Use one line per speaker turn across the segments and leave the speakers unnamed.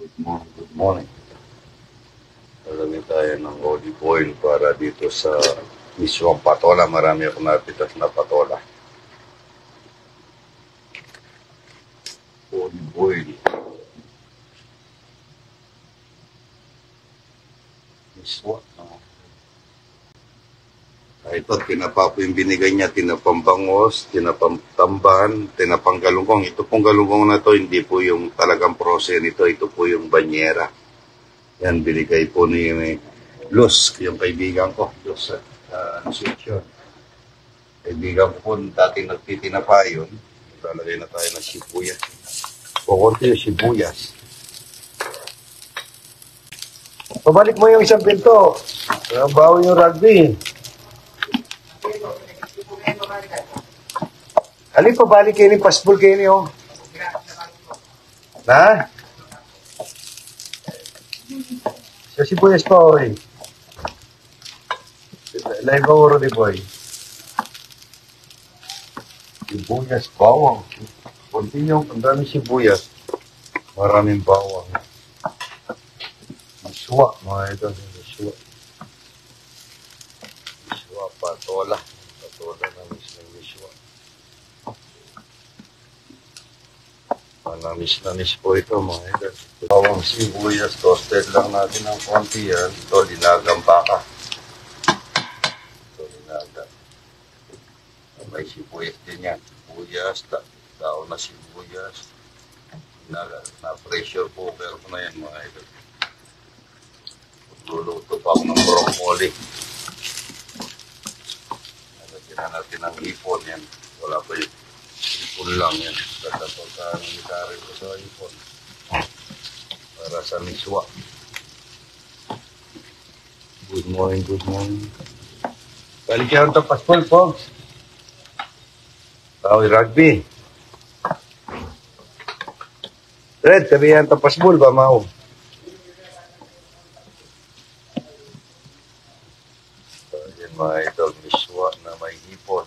Good morning, good morning. Alamin tayo ng olive oil para dito sa miswang patola. Marami akong napitas na patola. Olive oil. Miswa. Ito, tinapa po yung binigay niya, tinapambangos, tinapamtamban, tinapanggalunggong. Ito pong galunggong na to, hindi po yung talagang prose nito, ito po yung banyera. Yan, binigay po ni Luz, yung kaibigan ko, Luz, Anunciacion. Kaibigan ko po, dati nagtitinapa yun. Lalagay na tayo ng sibuyas. Kukunti yung sibuyas.
Pabalik mo yung isang pinto. Bawo yung rugby. Halip, pabalik kayo ni pasbol kayo niyo. Na? Sa sibuyas pa, oy. Live ang oro ni boy.
Sibuyas, bawang. Kunti yung ang sibuyas. Maraming bawang. Miswa, mga ito. Miswa. Miswa, patola. Patola na miswa. Manamis-namis po ito, mga ito. Bawang sibuyas, toasted lang natin ng konti yan. Ito, linagang baka. Ito, linagang. May sibuyas din yan. Sibuyas, tao na sibuyas. Na-pressure cooker ko na yan, mga ito. Luluto pa ako ng broccoli. Nalagyan na natin ng hipon yan. Wala pa yung hipon lang yan. Tatapagkaan ng gitari ko sa hipon. Para sa miswa. Good morning, good morning. Balik yan ito, Paspol, folks. Tawag rugby. Red, sabihan ito, Paspol, ba, Mau? Mga ito, miswa na may hipon.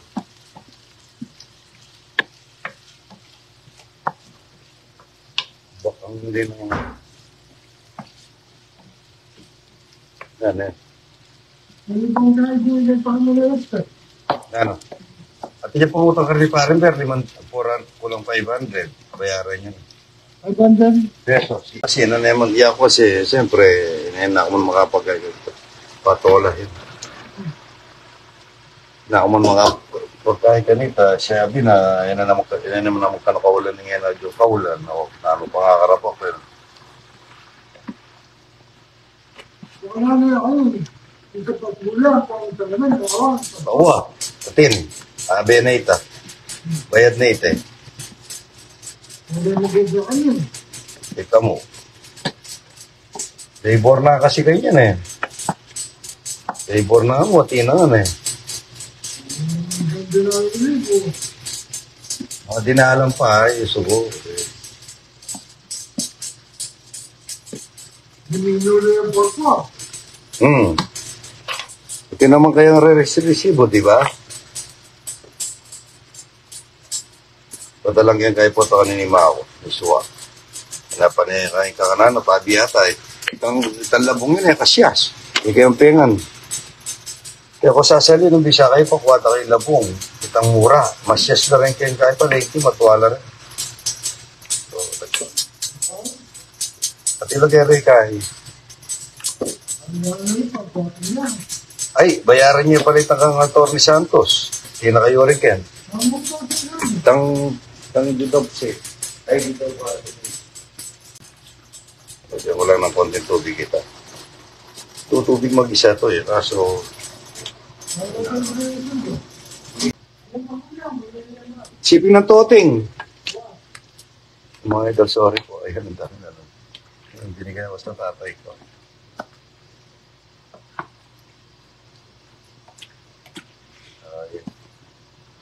Bakang hindi mo. Yan eh. Ano? At niya pumutang ka rin parin, pero kulang 500. Bayaran niya.
500
pesos. Kasi na naman iya ko kasi, siyempre, hindi ako man makapagagawin. Patola yun. Na ako man mga pagkain kanita, sabi na, yan na naman kanakawalan ng yan na yung kaulan. O, ano pa nga karap ako, pero.
Wala na ako. Ito pagmula, pang talaman,
Bawa, patin. Abe na ita. Bayad na ita eh.
Hindi mo ganda ka yun.
Ika mo. Labor na kasi kayo yan eh. Labor na mo, tinangan eh.
Ganda na yun eh.
Mga dinalang pa ay sugo.
Diminuli yung pork mo.
Ito naman kayang re-resibo, di ba? Padalang yan kayo po ito kanini Mao. Miswa. Hanapan niya kain kakanan, napabi yata eh. Itang labong yun eh, kasyas. Hindi kayong pengan. Kaya kung sasali nung bisa kayo, pakuwata kayo labong. Itang mura. Masyas na rin kayo kahit pa late, matuwala rin. So, at ilagay rin kayo. Ay, bayaran niya pala itang Atty. Santos. Hindi na kayo rin kayo. Itang dudobse. Ay, dito pa. Kasi ko lang ng konting tubig kita. Ito tubig mag-isa to eh. Kaso, shipping ng toting. Mga idol, sorry po. Ayan, ang dami na lang. Yung binigay na basta tatay ko.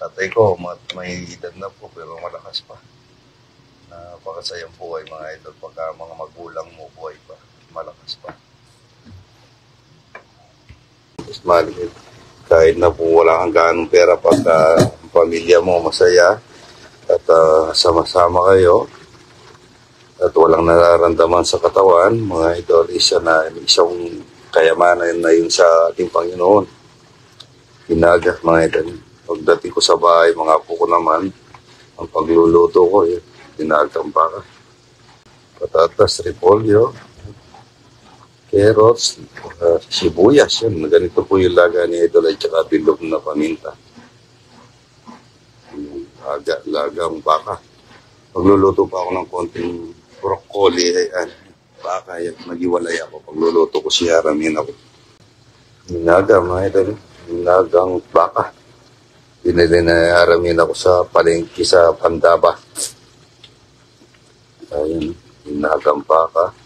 Tatay ko, may edad na po, pero malakas pa. Napakasayang buhay mga idol. Pagka mga magulang mo buhay pa, malakas pa. Mas maligid. Kahit na po wala kang gaanong pera pagka ang pamilya mo masaya at sama-sama kayo at walang ang nararamdaman sa katawan, mga idol, isang kayamanan na yun sa ating Panginoon. Hinaga, mga idol. Pagdating ko sa bahay, mga apo ko naman, ang pagluluto ko, yun, hinagang baka. Patatas, repolyo, carrots, sibuyas, yun. Ganito po yung laga ni idol at saka bilog na paminta. Lagang baka. Pagluluto pa ako ng konting broccoli, baka, nagiwalay ako. Pagluluto ko siya, ramin ako. Hinaga, mga idol. Hinagang baka. Binili na ramin ako sa palengke sa Pandaba. Ayun, hinagang baka.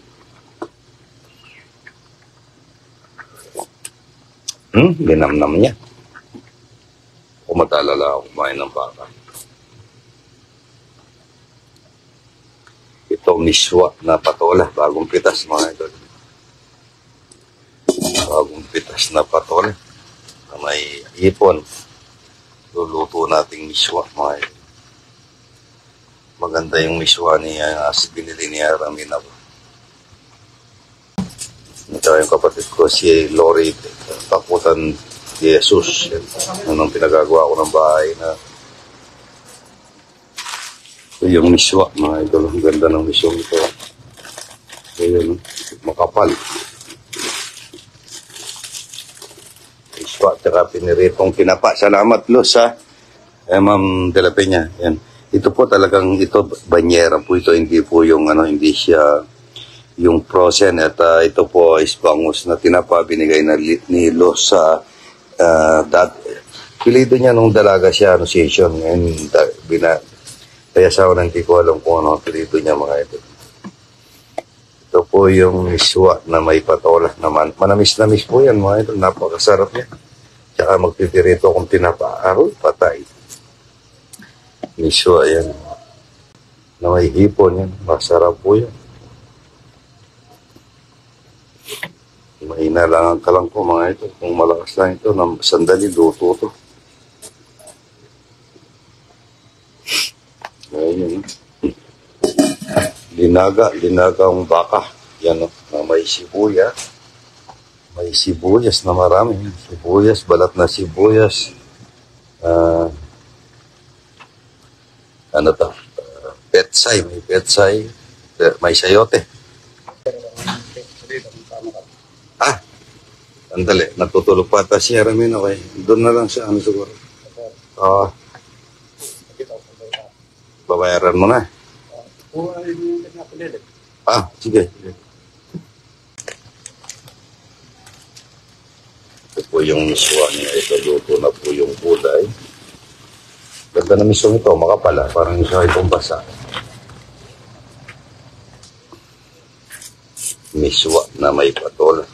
Ginamnam niya. Kumatalala ako kumain ng baka. Ito miswa na patola, bagong pitas mga idol. Bagong pitas na patola na may ipon. Luluto nating miswa mga idol. Maganda yung miswa niya as binili niya ramin ako. Ito yung kapatid ko si Lori Takutan Jesus. Anong pinagagawa ko ng bahay na ito yung miswa, mga idol. Ang ganda ng miswa ito. Ito yun, makapal. Miswa, tsaka piniritong tinapa. Salamat, Los, ha? Ma'am De La Peña. Yan. Ito po talagang, ito, banyera po ito. Hindi po yung, hindi siya yung frozen. At ito po is bangus na tinapa. Binigay na ni Los sa pilido niya nung dalaga siya, session. Ngayon, kaya sa ako hindi ko alam kung ano ang pilito niya mga ito. Ito po yung miswa na may patola naman. Manamis-namis po yan mga ito. Napakasarap niya. Tsaka magpipirito kung tinapa. Patay. Miswa yan. Na may hipon yan. Masarap po yan. Mahina lang ang kalang ko mga ito. Kung malakas lang ito, sandali luto ito. Ayun. Dinagang baka. Yan, na may sibuyas. May sibuyas na marami. Sibuyas, balat na sibuyas. Petsay, may petsay. May sayote. Andali, natutulog pa ata siya ramin, okay. Doon na lang siya, siguro. Babayaran mo na. Sige. Ito po yung miswa niya. Ito, luto na po yung gulay. Ganda na miswa ito, makapala. Parang siya itong basa. Miswa na may patola.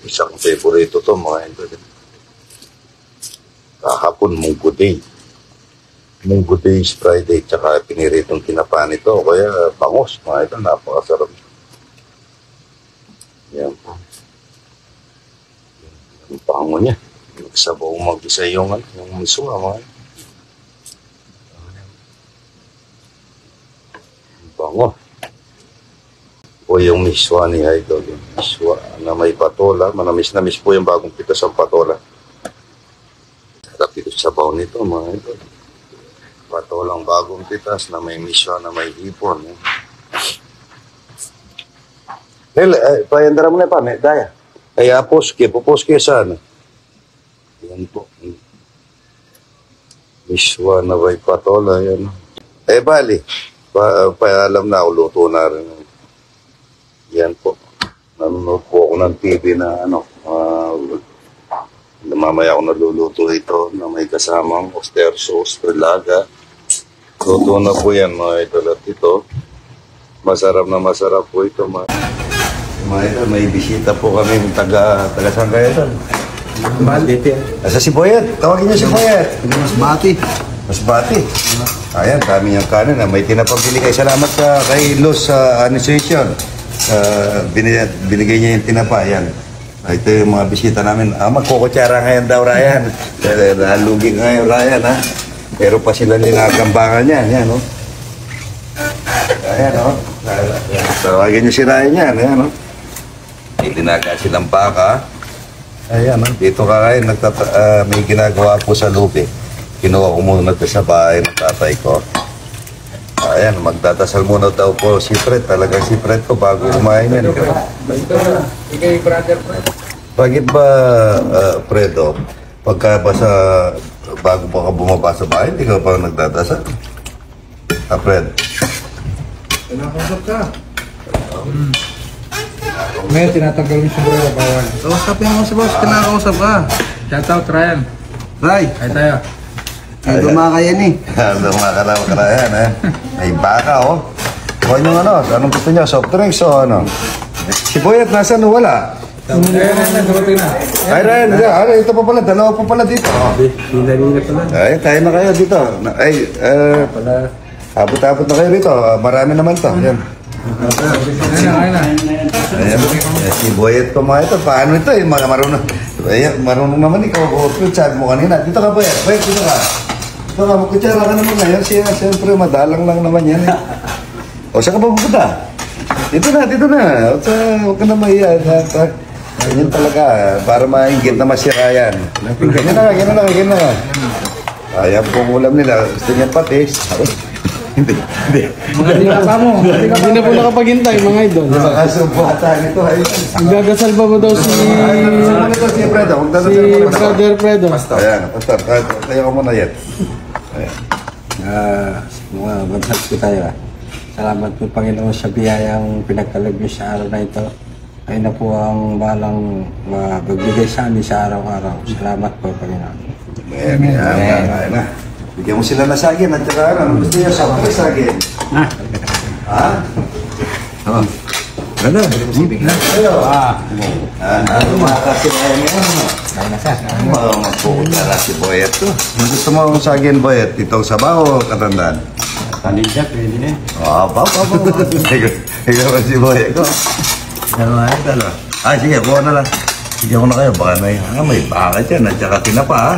Isang favorito to mga ito. Kahapon, Munggo Day. Munggo Day is Friday, tsaka piniritong tinapa nito. Kaya bangos, mga ito, napakasarap. Yan po. Ang pango niya. Nagsabaw mag-isa yung miswa, mga ito. Ang bango. O yung miswa ni Idol. Yung miswa na may patola. Manamis-namis po yung bagong pitas ang patola. Sarap ito sa sabaw nito, mga Idol. Patolang bagong pitas na may miswa na may hipon. Payandara mo na pa, daya. Kaya puposke sana. Yan po. Miswa na may patola, yan. Bali. Alam na, luto na rin. Yan po. Nanonood po ako ng TV na mamaya ako naluluto ito na may kasamang oyster sauce, laga. Luto na po yan mga idol. At ito, masarap na masarap po ito mga idol. May bisita po kami taga saan kayo ito?
Bati.
Asa si Boyet? Tawagin niyo si Boyet.
Masbati.
Masbati. Ayan, kami yung kanin. May tinapabili kayo. Salamat kay Los sa administration. Binigay niya yung tinapa. Ayan. Ito yung mga bisita namin. Magkukutsara ngayon daw, Ryan. Nalugi ngayon, Ryan, ha? Pero pa sila ninagambangan niya. Ayan, no? Ayan, no? Tawagin niyo si Ryan yan. Ayan, no? Ilinaga silang baka. Ayan, no? Dito kakain. May ginagawa po sa lubi. Kinuha ko muna ito sa bahay ng tatay ko. Ayan, magdadasal muna daw po si Fred. Talagang si Fred ko bago kumain yan.
Ikay, brother, brother.
Bakit ba, Fredo, pagka ba bago pa ka bumaba sa bahay, hindi ka pa nagdadasal? Fred?
Kinakausap ka. Ngayon, tinatanggal mo siya bro, bawal.
Kausapin mo si boss, kinakausap ka.
Shout out, Ryan.
Ray,
Ay tayo.
ay dumaka yan eh.
Dumakalaw ka na yan, eh. May baka, oh. Kuha nyo ano, anong gusto niya? Soft drinks o ano? Si Boyet, nasaan o wala?
Dumating na.
Ay, Ryan, ito pa pala, dalawa pa pala dito. Oh.
Hila-hila pala.
Ay, tayo na kayo dito. Ay, abot-abot na kayo rito. Marami naman to. Yan.
Ayun na.
Ayan. Si Boyet ko mga ito. Paano ito? Mga marunong. Ayan, marunong naman ikaw. Sabi mo kanina. Dito ka, Boyet. Boyet, dito ka. Dito ka, magkutsara ka naman ngayon. Siyempre, madalang lang naman yan. O, saan ka ba pupunta? Dito na. Huwag ka na mahiya. Ganyan talaga. Para maingit na masira yan. Ganyan na. Ayan pong ulam nila. Gusto niya patis. Hindi.
Mga dinapa mo. Hindi na po nakapaghintay, mga idol.
Nakasubuhatan ito.
Gagasal pa ba daw si
Si Fredo.
Brother Fredo?
Ayan, pastor. Kaya ko muna yan.
Mga bansals ko tayo. Salamat po Panginoon sa biyayang pinagkalog niyo sa araw na ito. Ay na po ang balang magbibigay sa amin sa araw-araw. Salamat po Panginoon.
Ayan na. Bigyan mo sila na saging at saka ano. Gusto niya sa mga saging. Ha?
Oo. Ano?
Ayo. Ano mga kasilayan niya? Magpupunta si Boyet to. Gusto mo ang saging Boyet? Itong sabaw o katandaan?
Paninda, pwede na.
Pa. Ikaw ba si Boyet ko? Dalawa. Sige, buwan na lang. Sige mo na kayo. Baka may baka dyan at saka tinapa ha.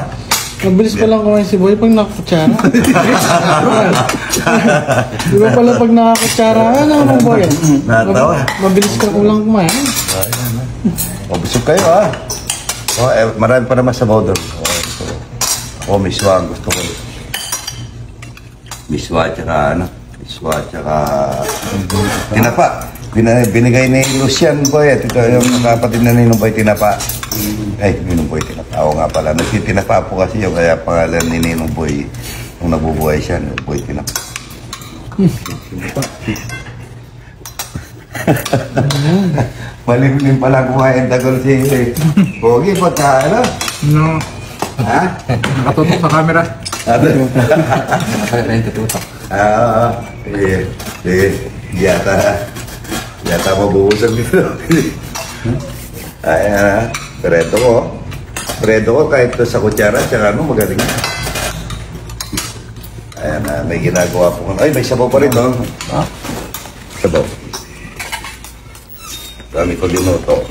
Mabilis pa lang kumain si Boy pag nakakutsara. Di ba pala pag nakakutsara, ano mo Boy?
Natawa.
Mabilis ka lang kumain.
O, busog kayo ha. Marami pa naman sa baw doon. Miswa ang gusto ko. Miswa at saka tinapa. Binigay ni Lucian Boy. Ito yung kapatid na Ninong Boy tinapa. Ay, Ninong Boy tinapa. Oo nga pala. Nagtitinapa po kasi yung kaya pangalan ni Ninong Boy. Nung nabubuhay siya, Ninong Boy tinapa. Malimlim pala kumain tagol si Bogi pagka ano?
No.
Ha?
Nakatutok sa camera.
Kaya tututok.
Sige. Yata mabubusag dito. Ayan, Predo ko kahit sa kutsara, tsaka ano, magaling. Ayan na, may ginagawa po. Ay, may sabaw pa rin doon. Ha? Sabaw. Dami ko dinuto.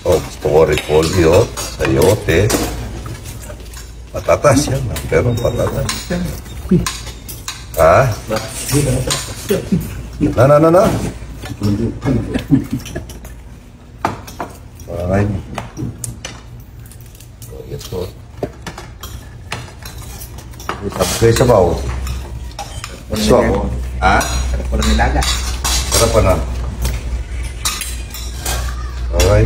Gusto ko repolyo, sayote. Patatas yan, pero patatas. Ha? Na. Ay. Yes po. Tapos kayo sa bawo. Swak mo. Ha?
Sarap ko lang nilaga.
Sarap pa na. Okay.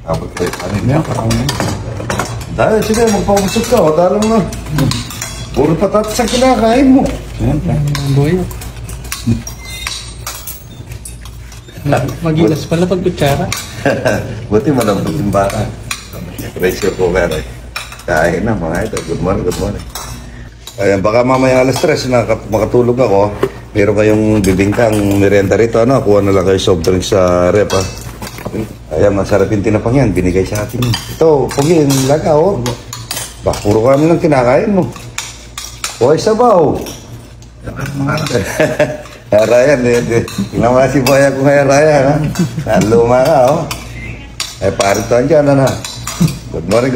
Abot kayo. Ano niya? Dahil, sige, magpapusok ka. Dahil na. Puro patatas ang kinakain mo.
Boy. Magilas pala pag kutsara.
Buti malambot yung baka. Pressure cooker eh. Kain na mga ito. Good morning. Ayan, baka mamaya alas 3 na makatulog ako. Meron kayong bibingkang merienda rito. Ano? Kuha na lang kayo soft drink sa rep ha. Ayan, masarap yung tinapang yan. Binigay sa atin. Ito, pugi, yung laga oh. Baka puro kami lang kinakain mo. Hoy, sabaw. Ryan, tingnan mo si Boya ko ngayon, Ryan, ha? Saan luma ka, oh? Parito dyan, ano? Good morning.